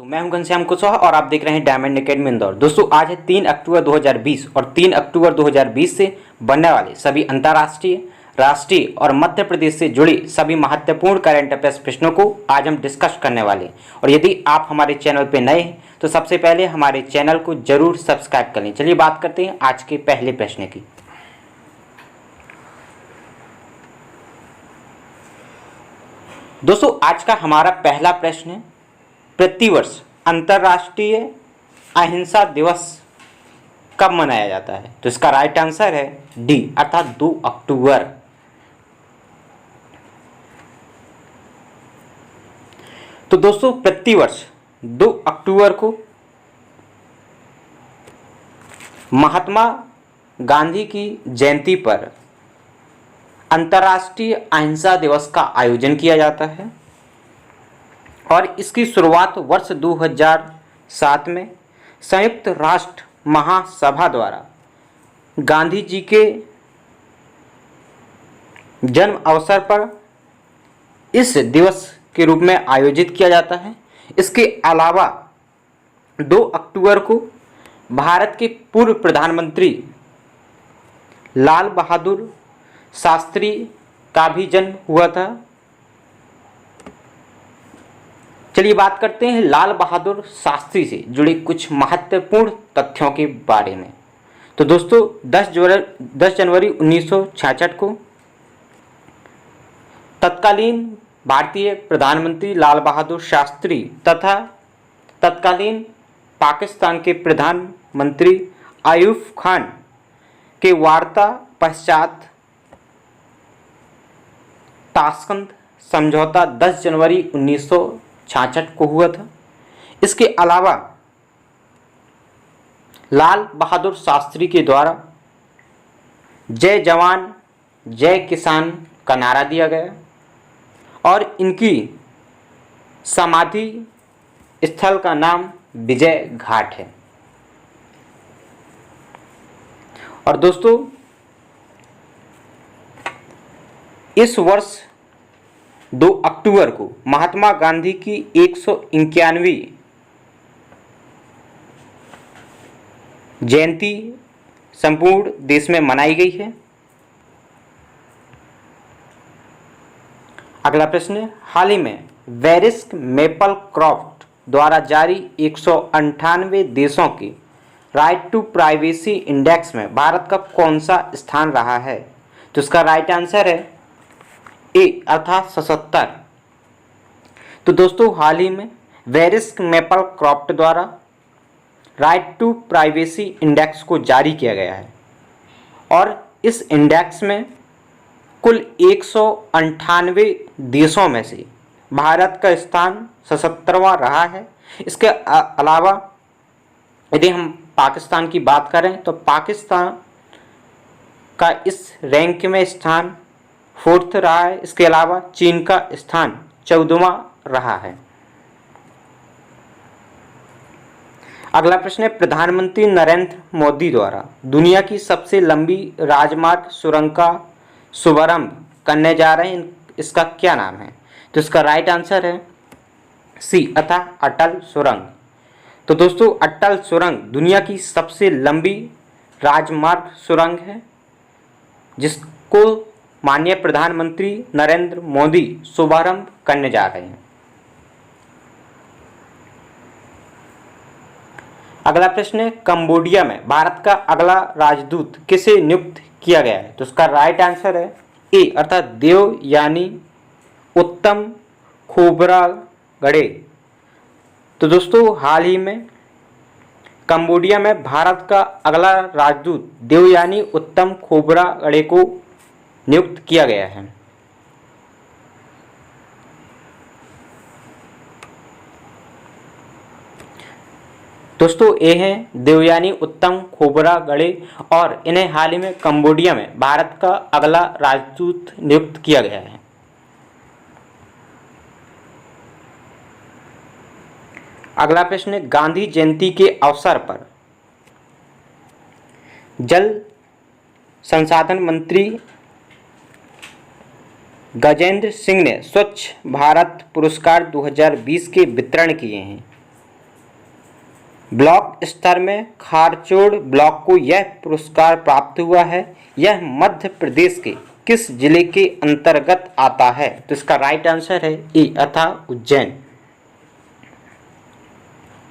मैं हूं घनश्याम कुशवाहा और आप देख रहे हैं डायमंड अकेडमी इंदौर। दोस्तों आज है 3 अक्टूबर 2020 और 3 अक्टूबर 2020 से बनने वाले सभी अंतर्राष्ट्रीय, राष्ट्रीय और मध्य प्रदेश से जुड़े सभी महत्वपूर्ण करंट अफेयर्स प्रश्नों को आज हम डिस्कस करने वाले हैं। और यदि आप हमारे चैनल पर नए हैं तो सबसे पहले हमारे चैनल को जरूर सब्सक्राइब कर लें। चलिए बात करते हैं आज के पहले प्रश्न की। दोस्तों आज का हमारा पहला प्रश्न है, प्रतिवर्ष अंतर्राष्ट्रीय अहिंसा दिवस कब मनाया जाता है? तो इसका राइट आंसर है डी अर्थात 2 अक्टूबर। तो दोस्तों प्रतिवर्ष 2 अक्टूबर को महात्मा गांधी की जयंती पर अंतर्राष्ट्रीय अहिंसा दिवस का आयोजन किया जाता है और इसकी शुरुआत वर्ष 2007 में संयुक्त राष्ट्र महासभा द्वारा गांधी जी के जन्म अवसर पर इस दिवस के रूप में आयोजित किया जाता है। इसके अलावा 2 अक्टूबर को भारत के पूर्व प्रधानमंत्री लाल बहादुर शास्त्री का भी जन्म हुआ था। चलिए बात करते हैं लाल बहादुर शास्त्री से जुड़े कुछ महत्वपूर्ण तथ्यों के बारे में। तो दोस्तों 10 जनवरी 1966 को तत्कालीन भारतीय प्रधानमंत्री लाल बहादुर शास्त्री तथा तत्कालीन पाकिस्तान के प्रधानमंत्री आयूब खान के वार्ता पश्चात ताशकंद समझौता 10 जनवरी 1966 को हुआ था। इसके अलावा लाल बहादुर शास्त्री के द्वारा जय जवान जय किसान का नारा दिया गया और इनकी समाधि स्थल का नाम विजय घाट है। और दोस्तों इस वर्ष 2 अक्टूबर को महात्मा गांधी की 191वीं जयंती संपूर्ण देश में मनाई गई है। अगला प्रश्न, हाल ही में वेरिस्क मेपल क्रॉफ्ट द्वारा जारी 198 देशों के राइट टू प्राइवेसी इंडेक्स में भारत का कौन सा स्थान रहा है? तो इसका राइट आंसर है ए अर्थात 77। तो दोस्तों हाल ही में वेरिस्क मेपल क्रॉफ्ट द्वारा राइट टू प्राइवेसी इंडेक्स को जारी किया गया है और इस इंडेक्स में कुल 198 देशों में से भारत का स्थान 77वां रहा है। इसके अलावा यदि हम पाकिस्तान की बात करें तो पाकिस्तान का इस रैंक में स्थान 4th रहा है। इसके अलावा चीन का स्थान 14वां रहा है। अगला प्रश्न है, प्रधानमंत्री नरेंद्र मोदी द्वारा दुनिया की सबसे लंबी राजमार्ग सुरंग का शुभारंभ करने जा रहे हैं, इसका क्या नाम है? तो इसका राइट आंसर है सी अर्थात अटल सुरंग। तो दोस्तों अटल सुरंग दुनिया की सबसे लंबी राजमार्ग सुरंग है जिसको माननीय प्रधानमंत्री नरेंद्र मोदी शुभारंभ करने जा रहे हैं। अगला प्रश्न है, कंबोडिया में भारत का अगला राजदूत किसे नियुक्त किया गया है? तो उसका राइट आंसर है ए अर्थात देवयानी उत्तम खोब्रागडे। तो दोस्तों हाल ही में कंबोडिया में भारत का अगला राजदूत देवयानी उत्तम खोब्रागडे को नियुक्त किया गया है। दोस्तों ये हैं देवयानी उत्तम खोब्रागडे और इन्हें हाल ही में कंबोडिया में भारत का अगला राजदूत नियुक्त किया गया है। अगला प्रश्न है, गांधी जयंती के अवसर पर जल संसाधन मंत्री गजेंद्र सिंह ने स्वच्छ भारत पुरस्कार 2020 के वितरण किए हैं। ब्लॉक स्तर में खारचोड़ ब्लॉक को यह पुरस्कार प्राप्त हुआ है। यह मध्य प्रदेश के किस जिले के अंतर्गत आता है? तो इसका राइट आंसर है ए अतः उज्जैन।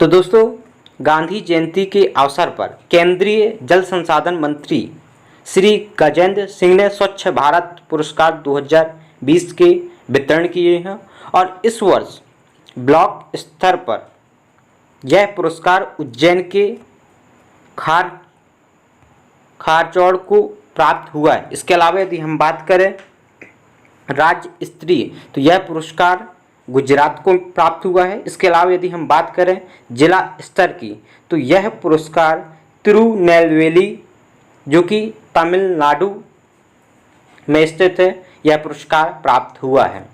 तो दोस्तों, गांधी जयंती के अवसर पर केंद्रीय जल संसाधन मंत्री श्री गजेंद्र सिंह ने स्वच्छ भारत पुरस्कार 2020 के वितरण किए हैं और इस वर्ष ब्लॉक स्तर पर यह पुरस्कार उज्जैन के खारचौड़ को प्राप्त हुआ है। इसके अलावा यदि हम बात करें राज्य स्तरीय, तो यह पुरस्कार गुजरात को प्राप्त हुआ है। इसके अलावा यदि हम बात करें जिला स्तर की, तो यह पुरस्कार तिरुनेलवेली जो कि तमिलनाडु में स्थित है, यह पुरस्कार प्राप्त हुआ है।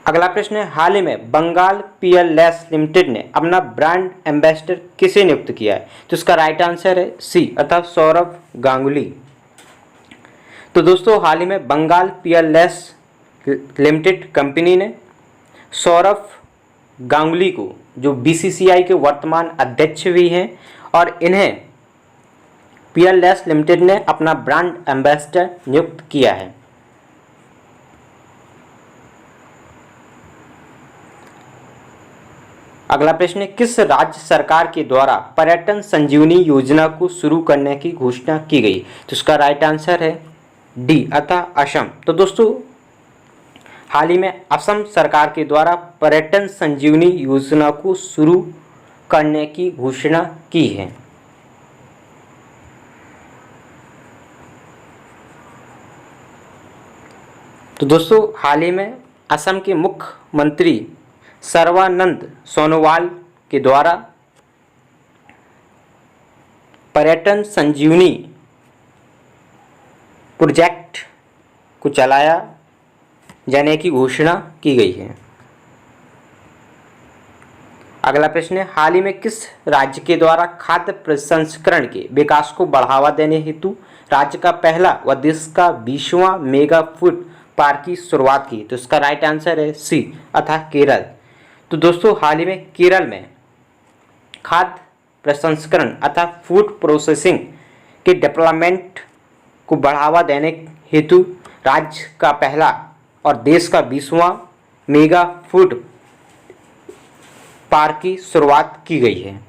अगला प्रश्न है, हाल ही में बंगाल पीएलएस लिमिटेड ने अपना ब्रांड एम्बेसडर किसे नियुक्त किया है? तो इसका राइट आंसर है सी अर्थात सौरभ गांगुली। तो दोस्तों, हाल ही में बंगाल पीएलएस लिमिटेड कंपनी ने सौरभ गांगुली को, जो बीसीसीआई के वर्तमान अध्यक्ष भी हैं, और इन्हें पीएलएस लिमिटेड ने अपना ब्रांड एम्बेसडर नियुक्त किया है। अगला प्रश्न है, किस राज्य सरकार के द्वारा पर्यटन संजीवनी योजना को शुरू करने की घोषणा की गई? तो इसका राइट आंसर है डी अतः असम। तो दोस्तों, हाल ही में असम सरकार के द्वारा पर्यटन संजीवनी योजना को शुरू करने की घोषणा की है। तो दोस्तों, हाल ही में असम के मुख्यमंत्री सर्बानंद सोनोवाल के द्वारा पर्यटन संजीवनी प्रोजेक्ट को चलाया जाने की घोषणा की गई है। अगला प्रश्न है, हाल ही में किस राज्य के द्वारा खाद्य प्रसंस्करण के विकास को बढ़ावा देने हेतु राज्य का पहला व देश का 20वां मेगा फूड पार्क की शुरुआत की? तो इसका राइट आंसर है सी अतः केरल। तो दोस्तों, हाल ही में केरल में खाद्य प्रसंस्करण अतः फूड प्रोसेसिंग के डेवलपमेंट को बढ़ावा देने हेतु राज्य का पहला और देश का 20वां मेगा फूड पार्क की शुरुआत की गई है।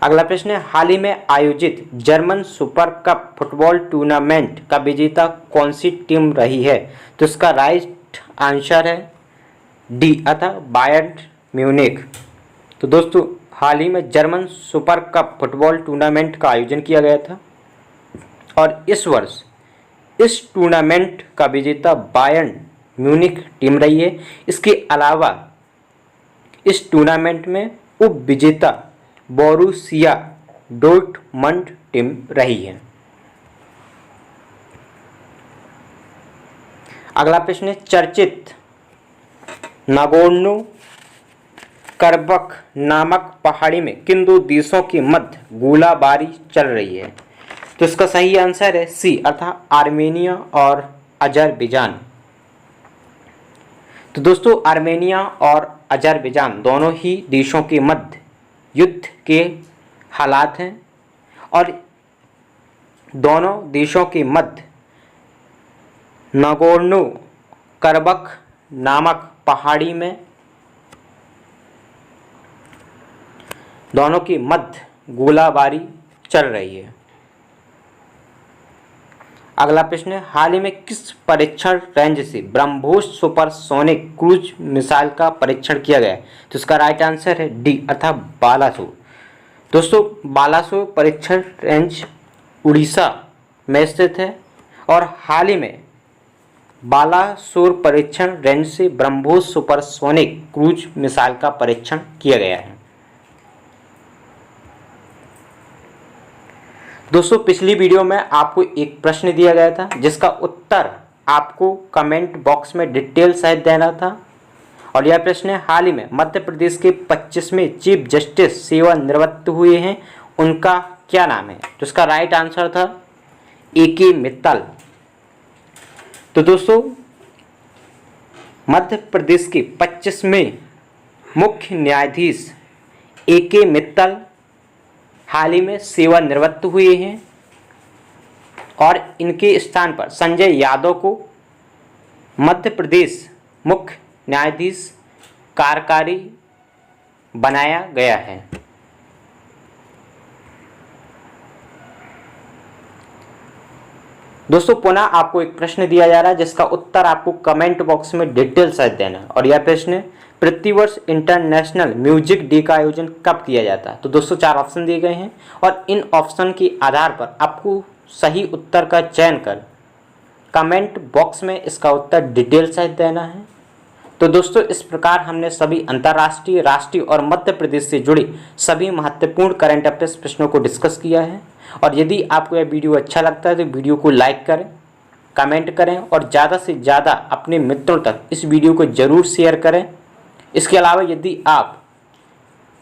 अगला प्रश्न है, हाल ही में आयोजित German super cup football tournament का विजेता कौन सी टीम रही है? तो इसका राइट आंसर है डी अतः बायर्न म्यूनिख। तो दोस्तों, हाल ही में German super cup football tournament का आयोजन किया गया था और इस वर्ष इस टूर्नामेंट का विजेता बायर्न म्यूनिख टीम रही है। इसके अलावा इस टूर्नामेंट में उप विजेता बोरुसिया डोर्टमंड टीम रही है। अगला प्रश्न है, चर्चित नागोर्नो करबख नामक पहाड़ी में किन दो देशों के मध्य गोलाबारी चल रही है? तो इसका सही आंसर है सी अर्थात आर्मेनिया और अजरबैजान। तो दोस्तों, आर्मेनिया और अजरबैजान दोनों ही देशों के मध्य युद्ध के हालात हैं और दोनों देशों के मध्य नागोर्नो करबख नामक पहाड़ी में दोनों के मध्य गोलाबारी चल रही है। अगला प्रश्न है, हाल ही में किस परीक्षण रेंज से ब्रह्मोस सुपरसोनिक क्रूज मिसाइल का परीक्षण किया गया है? तो इसका राइट आंसर है डी अर्थात बालासोर। दोस्तों, बालासोर परीक्षण रेंज उड़ीसा में स्थित है और हाल ही में बालासोर परीक्षण रेंज से ब्रह्मोस सुपरसोनिक क्रूज मिसाइल का परीक्षण किया गया है। दोस्तों, पिछली वीडियो में आपको एक प्रश्न दिया गया था जिसका उत्तर आपको कमेंट बॉक्स में डिटेल सहित देना था और यह प्रश्न है, हाल ही में मध्य प्रदेश के 25वें चीफ जस्टिस सेवानिवृत्त हुए हैं, उनका क्या नाम है? तो इसका राइट आंसर था ए के मित्तल। तो दोस्तों, मध्य प्रदेश के 25वें मुख्य न्यायाधीश A.K. मित्तल हाल ही में सेवानिवृत्त हुए हैं और इनके स्थान पर संजय यादव को मध्य प्रदेश मुख्य न्यायाधीश कार्यकारी बनाया गया है। दोस्तों पुनः आपको एक प्रश्न दिया जा रहा है जिसका उत्तर आपको कमेंट बॉक्स में डिटेल सहित देना है और यह प्रश्न प्रतिवर्ष इंटरनेशनल म्यूजिक डे का आयोजन कब किया जाता है। तो दोस्तों 4 ऑप्शन दिए गए हैं और इन ऑप्शन के आधार पर आपको सही उत्तर का चयन कर कमेंट बॉक्स में इसका उत्तर डिटेल सहित देना है। तो दोस्तों इस प्रकार हमने सभी अंतर्राष्ट्रीय, राष्ट्रीय और मध्य प्रदेश से जुड़े सभी महत्वपूर्ण करंट अफेयर्स प्रश्नों को डिस्कस किया है। और यदि आपको यह वीडियो अच्छा लगता है तो वीडियो को लाइक करें, कमेंट करें और ज़्यादा से ज़्यादा अपने मित्रों तक इस वीडियो को ज़रूर शेयर करें। इसके अलावा यदि आप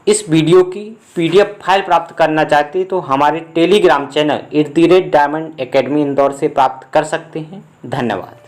इस वीडियो की PDF फाइल प्राप्त करना चाहते हैं तो हमारे Telegram channel @Diamond Academy Indore से प्राप्त कर सकते हैं। धन्यवाद।